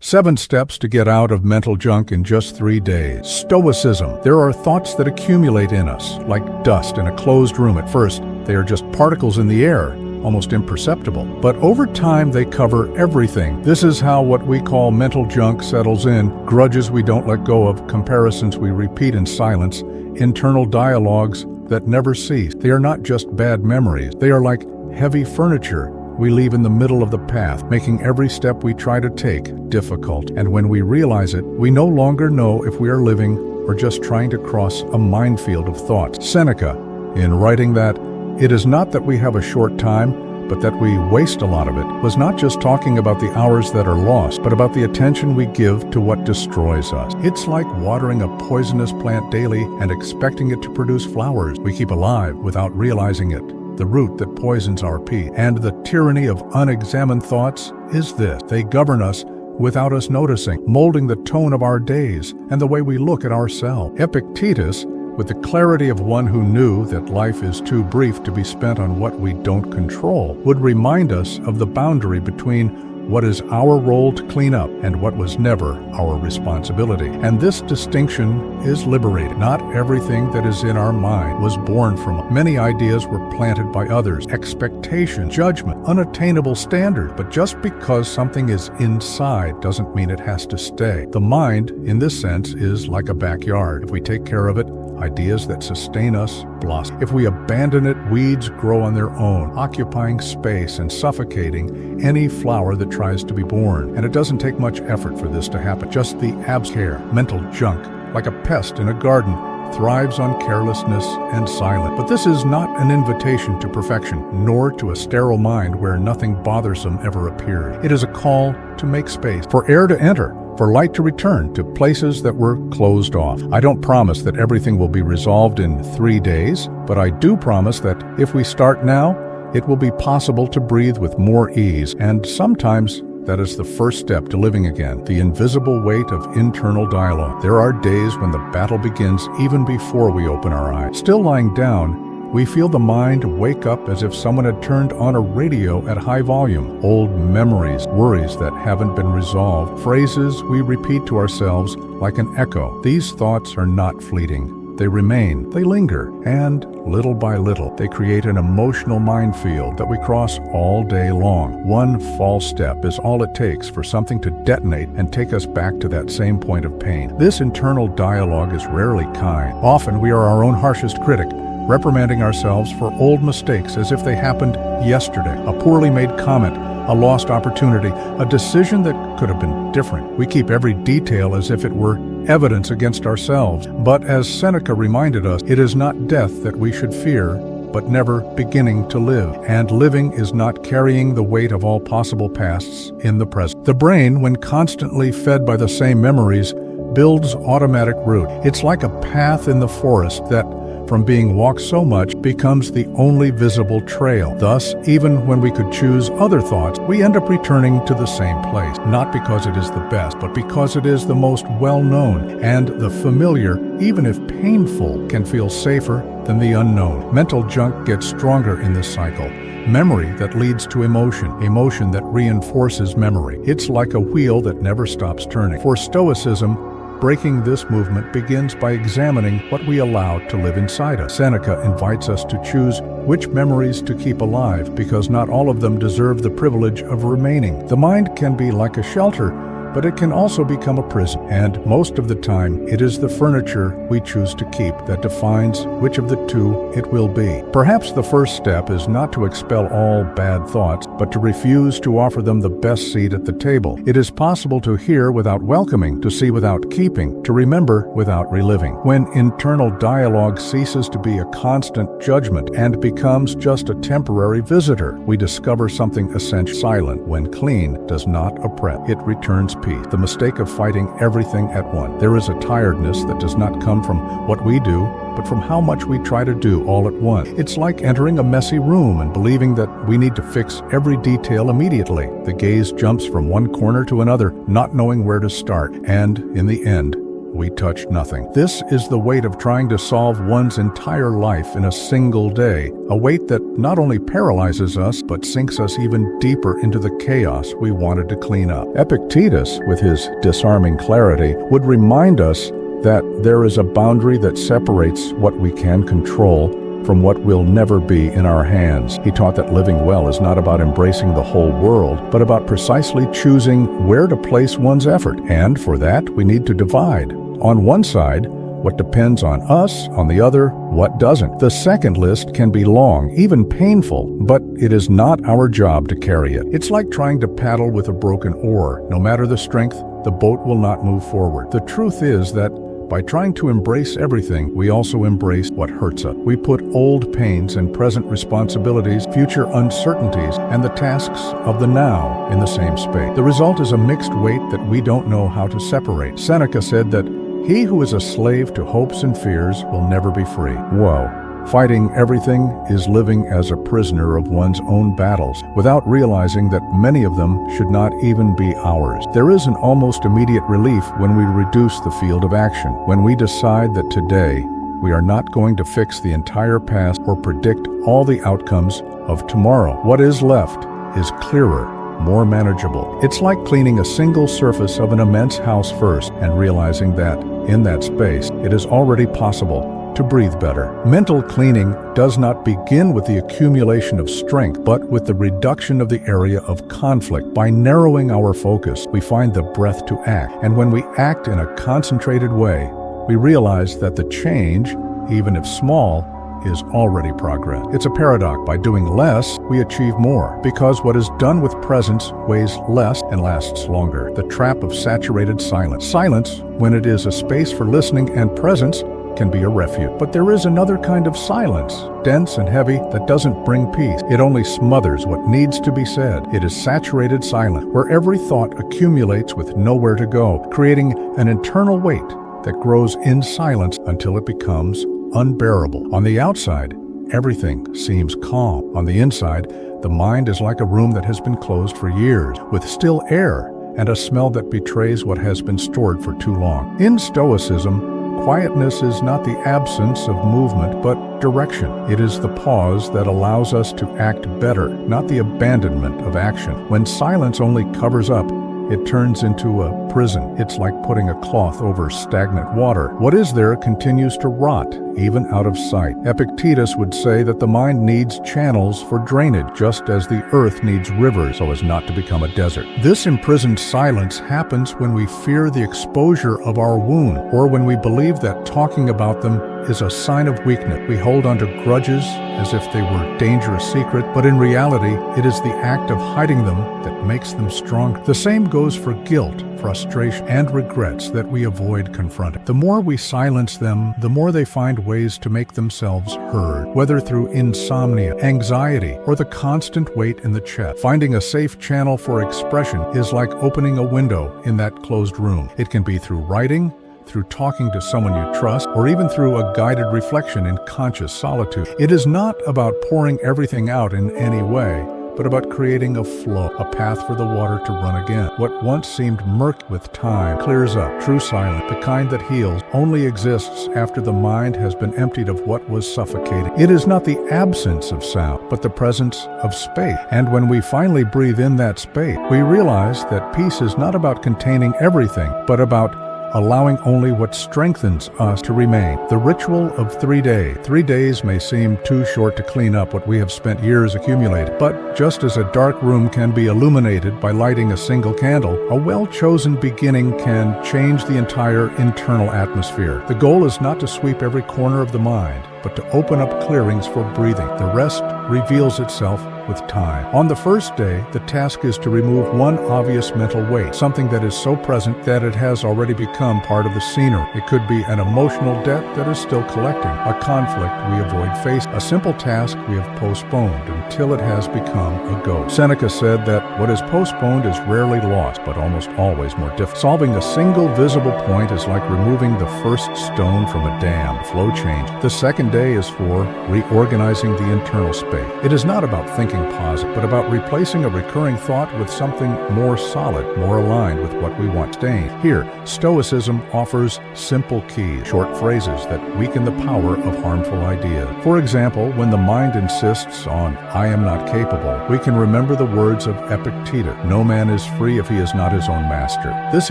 7 steps to get out of mental junk in just 3 days. Stoicism. There are thoughts that accumulate in us, like dust in a closed room. At first, they are just particles in the air, almost imperceptible. But over time, they cover everything. This is how what we call mental junk settles in: grudges we don't let go of, comparisons we repeat in silence, internal dialogues that never cease. They are not just bad memories. They are like heavy furniture we leave in the middle of the path, making every step we try to take difficult. And when we realize it, we no longer know if we are living or just trying to cross a minefield of thoughts. Seneca, in writing that it is not that we have a short time, but that we waste a lot of it, was not just talking about the hours that are lost, but about the attention we give to what destroys us. It's like watering a poisonous plant daily and expecting it to produce flowers we keep alive without realizing it. The root that poisons our peace. And the tyranny of unexamined thoughts is this: they govern us without us noticing, molding the tone of our days and the way we look at ourselves. Epictetus, with the clarity of one who knew that life is too brief to be spent on what we don't control, would remind us of the boundary between what is our role to clean up and what was never our responsibility. And this distinction is liberating. Not everything that is in our mind was born from. Many ideas were planted by others. Expectation, judgment, unattainable standards. But just because something is inside doesn't mean it has to stay. The mind, in this sense, is like a backyard. If we take care of it, ideas that sustain us blossom. If we abandon it, weeds grow on their own, occupying space and suffocating any flower that tries to be born. And it doesn't take much effort for this to happen. Just the care. Mental junk, like a pest in a garden, thrives on carelessness and silence. But this is not an invitation to perfection, nor to a sterile mind where nothing bothersome ever appears. It is a call to make space, for air to enter, for light to return to places that were closed off. I don't promise that everything will be resolved in 3 days, but I do promise that if we start now, it will be possible to breathe with more ease. And sometimes that is the first step to living again, the invisible weight of internal dialogue. There are days when the battle begins even before we open our eyes. Still lying down, we feel the mind wake up as if someone had turned on a radio at high volume. Old memories, worries that haven't been resolved, phrases we repeat to ourselves like an echo. These thoughts are not fleeting. They remain, they linger, and little by little, they create an emotional minefield that we cross all day long. One false step is all it takes for something to detonate and take us back to that same point of pain. This internal dialogue is rarely kind. Often we are our own harshest critic, reprimanding ourselves for old mistakes as if they happened yesterday. A poorly made comment, a lost opportunity, a decision that could have been different. We keep every detail as if it were evidence against ourselves. But as Seneca reminded us, it is not death that we should fear, but never beginning to live. And living is not carrying the weight of all possible pasts in the present. The brain, when constantly fed by the same memories, builds automatic route. It's like a path in the forest that, from being walked so much, becomes the only visible trail. Thus, even when we could choose other thoughts, we end up returning to the same place, not because it is the best, but because it is the most well-known, and the familiar, even if painful, can feel safer than the unknown. Mental junk gets stronger in this cycle. Memory that leads to emotion, emotion that reinforces memory. It's like a wheel that never stops turning. For Stoicism, breaking this movement begins by examining what we allow to live inside us. Seneca invites us to choose which memories to keep alive, because not all of them deserve the privilege of remaining. The mind can be like a shelter, but it can also become a prison. And most of the time, it is the furniture we choose to keep that defines which of the two it will be. Perhaps the first step is not to expel all bad thoughts, but to refuse to offer them the best seat at the table. It is possible to hear without welcoming, to see without keeping, to remember without reliving. When internal dialogue ceases to be a constant judgment and becomes just a temporary visitor, we discover something essential. Silent, when clean, does not oppress. It returns peace. The mistake of fighting everything at once. There is a tiredness that does not come from what we do, but from how much we try to do all at once. It's like entering a messy room and believing that we need to fix every detail immediately. The gaze jumps from one corner to another, not knowing where to start, and in the end, we touch nothing. This is the weight of trying to solve one's entire life in a single day, a weight that not only paralyzes us, but sinks us even deeper into the chaos we wanted to clean up. Epictetus, with his disarming clarity, would remind us that there is a boundary that separates what we can control from what will never be in our hands. He taught that living well is not about embracing the whole world, but about precisely choosing where to place one's effort. And for that, we need to divide. On one side, what depends on us, on the other, what doesn't. The second list can be long, even painful, but it is not our job to carry it. It's like trying to paddle with a broken oar. No matter the strength, the boat will not move forward. The truth is that by trying to embrace everything, we also embrace what hurts us. We put old pains and present responsibilities, future uncertainties, and the tasks of the now in the same space. The result is a mixed weight that we don't know how to separate. Seneca said that he who is a slave to hopes and fears will never be free. Whoa. Fighting everything is living as a prisoner of one's own battles, without realizing that many of them should not even be ours. There is an almost immediate relief when we reduce the field of action, when we decide that today we are not going to fix the entire past or predict all the outcomes of tomorrow. What is left is clearer, more manageable. It's like cleaning a single surface of an immense house first and realizing that, in that space, it is already possible to breathe better. Mental cleaning does not begin with the accumulation of strength, but with the reduction of the area of conflict. By narrowing our focus, we find the breath to act. And when we act in a concentrated way, we realize that the change, even if small, is already progress. It's a paradox. By doing less, we achieve more, because what is done with presence weighs less and lasts longer. The trap of saturated silence. Silence, when it is a space for listening and presence, can be a refuge. But there is another kind of silence, dense and heavy, that doesn't bring peace. It only smothers what needs to be said. It is saturated silence, where every thought accumulates with nowhere to go, creating an internal weight that grows in silence until it becomes unbearable. On the outside, everything seems calm. On the inside, the mind is like a room that has been closed for years, with still air and a smell that betrays what has been stored for too long. In Stoicism, quietness is not the absence of movement, but direction. It is the pause that allows us to act better, not the abandonment of action. When silence only covers up, it turns into a prison. It's like putting a cloth over stagnant water. What is there continues to rot, even out of sight. Epictetus would say that the mind needs channels for drainage, just as the earth needs rivers so as not to become a desert. This imprisoned silence happens when we fear the exposure of our wound, or when we believe that talking about them is a sign of weakness. We hold onto grudges as if they were dangerous secrets, but in reality, it is the act of hiding them that makes them stronger. The same goes for guilt, frustration, and regrets that we avoid confronting. The more we silence them, the more they find ways to make themselves heard, whether through insomnia, anxiety, or the constant weight in the chest. Finding a safe channel for expression is like opening a window in that closed room. It can be through writing, through talking to someone you trust, or even through a guided reflection in conscious solitude. It is not about pouring everything out in any way, but about creating a flow, a path for the water to run again. What once seemed murky with time clears up. True silence, the kind that heals, only exists after the mind has been emptied of what was suffocating. It is not the absence of sound, but the presence of space. And when we finally breathe in that space, we realize that peace is not about containing everything, but about allowing only what strengthens us to remain. The ritual of 3 days. 3 days may seem too short to clean up what we have spent years accumulating, but just as a dark room can be illuminated by lighting a single candle, a well-chosen beginning can change the entire internal atmosphere. The goal is not to sweep every corner of the mind, but to open up clearings for breathing. The rest reveals itself with time. On the first day, the task is to remove one obvious mental weight, something that is so present that it has already become part of the scenery. It could be an emotional debt that is still collecting, a conflict we avoid facing, a simple task we have postponed until it has become a ghost. Seneca said that what is postponed is rarely lost, but almost always more difficult. Solving a single visible point is like removing the first stone from a dam. Flow change. The second second day is for reorganizing the internal space. It is not about thinking positive, but about replacing a recurring thought with something more solid, more aligned with what we want staying. Here, Stoicism offers simple keys, short phrases that weaken the power of harmful ideas. For example, when the mind insists on, "I am not capable," we can remember the words of Epictetus, "No man is free if he is not his own master." This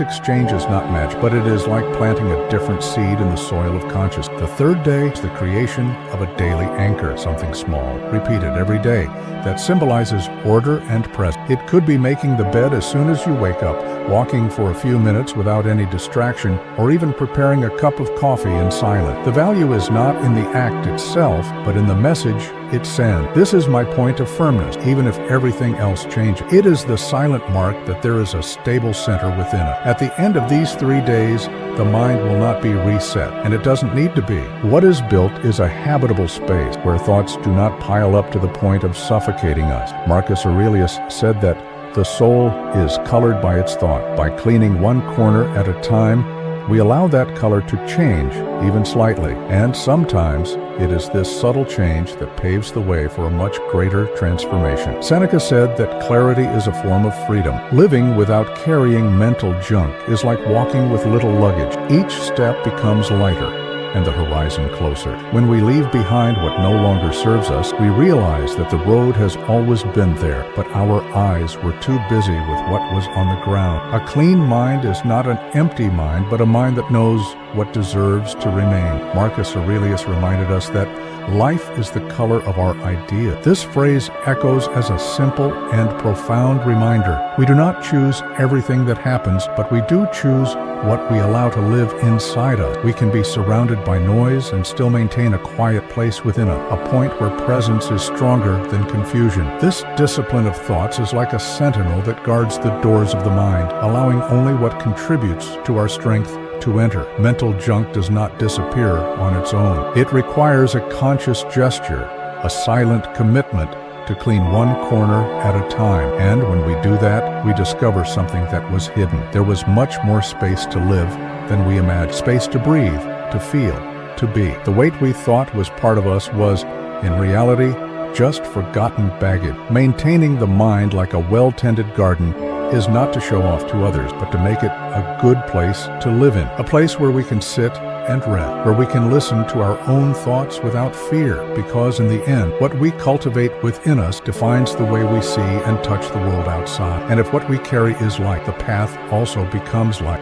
exchange is not magic, but it is like planting a different seed in the soil of consciousness. The third day is the creation of a daily anchor, something small, repeated every day, that symbolizes order and presence. It could be making the bed as soon as you wake up, walking for a few minutes without any distraction, or even preparing a cup of coffee in silence. The value is not in the act itself, but in the message it sends. This is my point of firmness, even if everything else changes. It is the silent mark that there is a stable center within it. At the end of these 3 days, the mind will not be reset, and it doesn't need to be. What is built is a habitable space where thoughts do not pile up to the point of suffocating us. Marcus Aurelius said that the soul is colored by its thought. By cleaning one corner at a time, we allow that color to change, even slightly. And sometimes it is this subtle change that paves the way for a much greater transformation. Seneca said that clarity is a form of freedom. Living without carrying mental junk is like walking with little luggage. Each step becomes lighter and the horizon closer. When we leave behind what no longer serves us, we realize that the road has always been there, but our eyes were too busy with what was on the ground. A clean mind is not an empty mind, but a mind that knows what deserves to remain. Marcus Aurelius reminded us that life is the color of our idea. This phrase echoes as a simple and profound reminder. We do not choose everything that happens, but we do choose what we allow to live inside us. We can be surrounded by noise and still maintain a quiet place within us, a point where presence is stronger than confusion. This discipline of thoughts is like a sentinel that guards the doors of the mind, allowing only what contributes to our strength to enter. Mental junk does not disappear on its own. It requires a conscious gesture, a silent commitment to clean one corner at a time. And when we do that, we discover something that was hidden. There was much more space to live than we imagined. Space to breathe, to feel, to be. The weight we thought was part of us was, in reality, just forgotten baggage. Maintaining the mind like a well-tended garden is not to show off to others, but to make it a good place to live in. A place where we can sit and rest, where we can listen to our own thoughts without fear, because in the end, what we cultivate within us defines the way we see and touch the world outside. And if what we carry is light, the path also becomes light.